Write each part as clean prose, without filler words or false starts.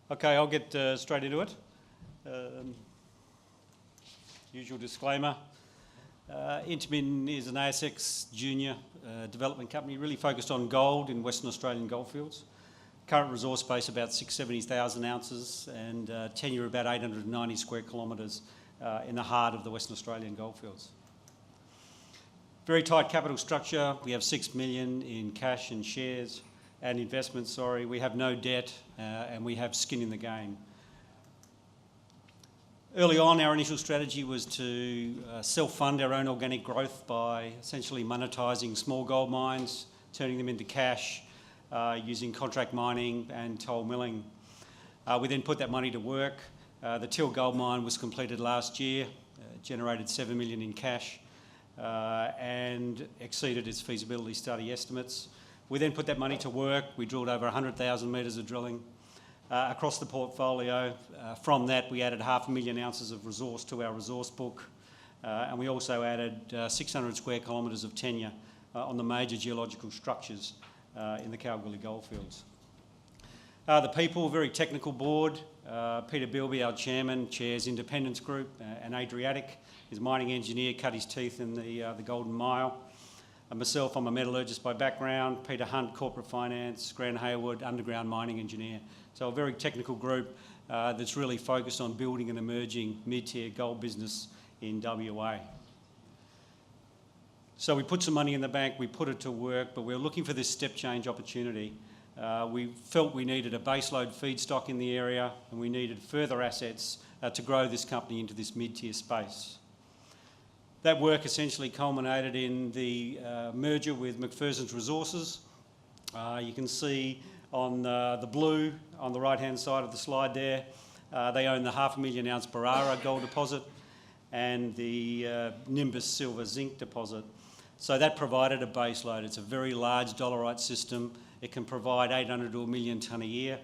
Okay, I'll get straight into it. Usual disclaimer. Intermin is an ASX junior development company really focused on gold in Western Australian goldfields. Current resource base about 670,000 ounces and tenure about 890 square kilometres in the heart of the Western Australian goldfields. Very tight capital structure. We have 6 million in cash and shares and investments, We have no debt and we have skin in the game. Early on, our initial strategy was to self-fund our own organic growth by essentially monetising small gold mines, turning them into cash, using contract mining and toll milling. We then put that money to work. The Till gold mine was completed last year, generated 7 million in cash and exceeded its feasibility study estimates. We then put that money to work. We drilled over 100,000 metres of drilling across the portfolio. From that, we added 500,000 ounces of resource to our resource book, and we also added 600 square kilometres of tenure on the major geological structures in the Kalgoorlie goldfields. The people, very technical board. Peter Bilby, our chairman, chairs Independence Group, and Adriatic, his mining engineer, cut his teeth in the Golden Mile. Myself, I'm a metallurgist by background. Peter Hunt, corporate finance. Grant Hayward, underground mining engineer. So a very technical group that's really focused on building an emerging mid-tier gold business in WA. So we put some money in the bank, we put it to work, but we're looking for this step change opportunity. We felt we needed a baseload feedstock in the area and we needed further assets to grow this company into this mid-tier space. That work essentially culminated in the merger with McPherson's Resources. You can see on the blue on the right-hand side of the slide there, they own the 500,000 ounce Barara gold deposit and the Nimbus silver zinc deposit. So that provided a baseload. It's a very large dolerite system. It can provide 800 to 1 million tonne a year.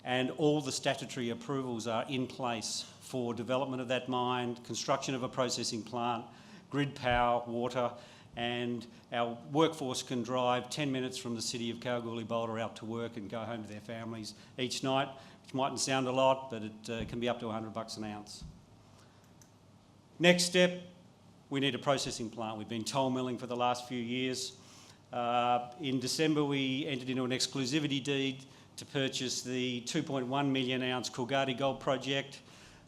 And all the statutory approvals are in place for development of that mine, construction of a processing plant, grid power, water, and our workforce can drive 10 minutes from the city of Kalgoorlie-Boulder out to work and go home to their families each night, which mightn't sound a lot, but it can be up to $100 an ounce. Next step, we need a processing plant. We've been toll milling for the last few years. In December, we entered into an exclusivity deed to purchase the 2.1 million ounce Coolgardie gold project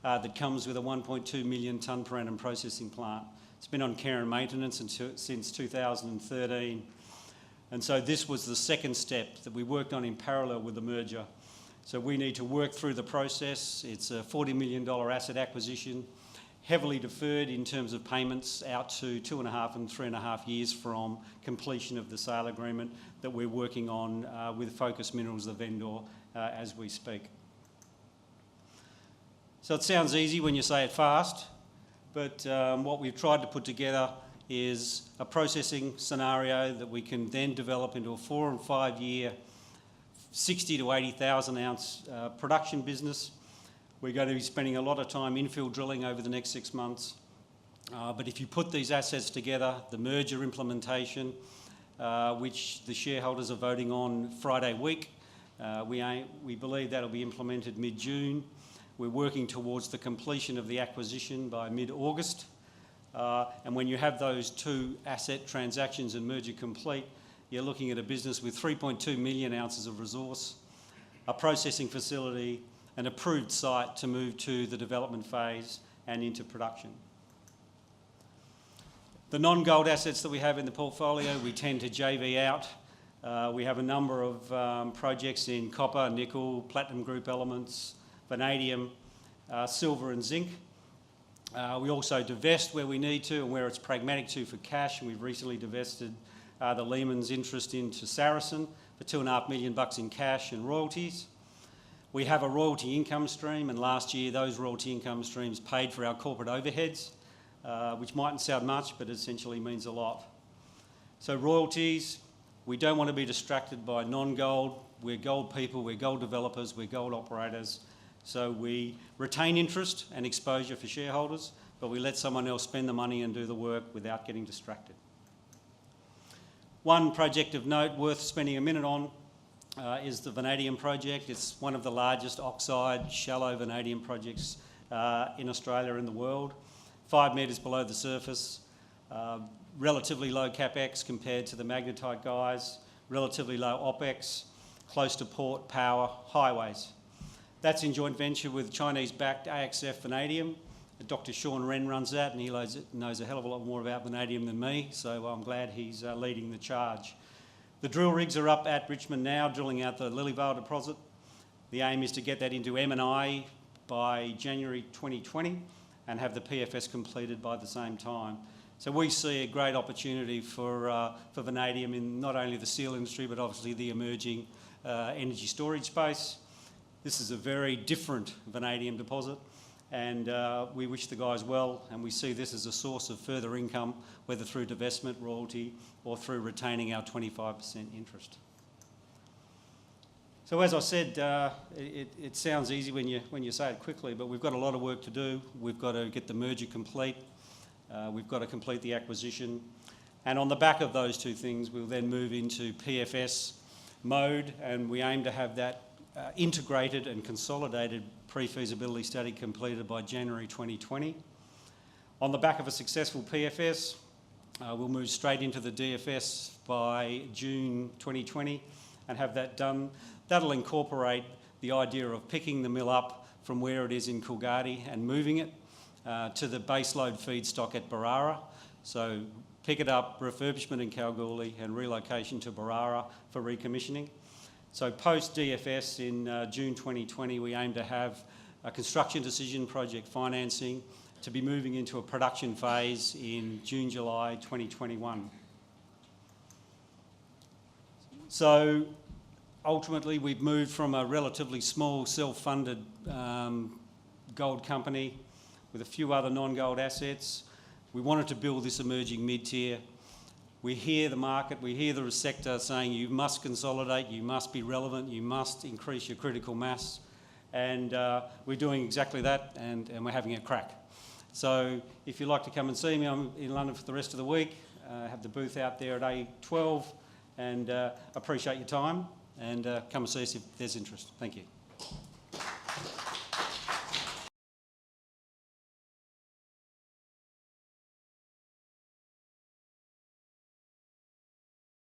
that comes with a 1.2 million tonne per annum processing plant. It's been on care and maintenance since 2013. And so this was the second step that we worked on in parallel with the merger. So we need to work through the process. It's a $40 million asset acquisition, heavily deferred in terms of payments out to 2.5 and 3.5 years from completion of the sale agreement that we're working on with Focus Minerals, the vendor, as we speak. So it sounds easy when you say it fast, but what we've tried to put together is a processing scenario that we can then develop into a 4 and 5 year 60 to 80,000 ounce production business. We're going to be spending a lot of time infill drilling over the next 6 months. But if you put these assets together, the merger implementation, which the shareholders are voting on Friday week, we believe that'll be implemented mid-June. We're working towards the completion of the acquisition by mid-August. And when you have those two asset transactions and merger complete, you're looking at a business with 3.2 million ounces of resource, a processing facility, an approved site to move to the development phase and into production. The non-gold assets that we have in the portfolio, we tend to JV out. We have a number of projects in copper, nickel, platinum group elements, vanadium, silver and zinc. We also divest where we need to and where it's pragmatic to for cash, and we've recently divested the Lehman's interest into Saracen for $2.5 million in cash and royalties. We have a royalty income stream, and last year those royalty income streams paid for our corporate overheads, which mightn't sound much, but essentially means a lot. So royalties, we don't want to be distracted by non-gold. We're gold people, we're gold developers, we're gold operators. So we retain interest and exposure for shareholders, but we let someone else spend the money and do the work without getting distracted. One project of note worth spending a minute on is the vanadium project. It's one of the largest oxide shallow vanadium projects in Australia and the world. 5 metres below the surface, relatively low capex compared to the magnetite guys, relatively low OPEX, close to port, power, highways. That's in joint venture with Chinese-backed AXF Vanadium. Dr. Sean Wren runs that, and he knows a hell of a lot more about vanadium than me, so I'm glad he's leading the charge. The drill rigs are up at Richmond now, drilling out the Lilyvale deposit. The aim is to get that into M&I by January 2020 and have the PFS completed by the same time. So we see a great opportunity for vanadium in not only the steel industry, but obviously the emerging energy storage space. This is a very different vanadium deposit, and we wish the guys well, and we see this as a source of further income, whether through divestment, royalty, or through retaining our 25% interest. So as I said, it sounds easy when you say it quickly, but we've got a lot of work to do. We've got to get the merger complete. We've got to complete the acquisition. And on the back of those two things, we'll then move into PFS mode, and we aim to have that integrated and consolidated pre-feasibility study completed by January 2020. On the back of a successful PFS, we'll move straight into the DFS by June 2020 and have that done. That'll incorporate the idea of picking the mill up from where it is in Coolgardie and moving it to the baseload feedstock at Barara. So pick it up, refurbishment in Kalgoorlie and relocation to Barara for recommissioning. So post DFS in June 2020, we aim to have a construction decision, project financing, to be moving into a production phase in June, July 2021. So ultimately, we've moved from a relatively small self-funded gold company with a few other non-gold assets. We wanted to build this emerging mid-tier. We hear the market, we hear the sector saying you must consolidate, you must be relevant, you must increase your critical mass. And we're doing exactly that, and we're having a crack. So if you'd like to come and see me, I'm in London for the rest of the week. Have the booth out there at A12, and appreciate your time, and come and see us if there's interest. Thank you.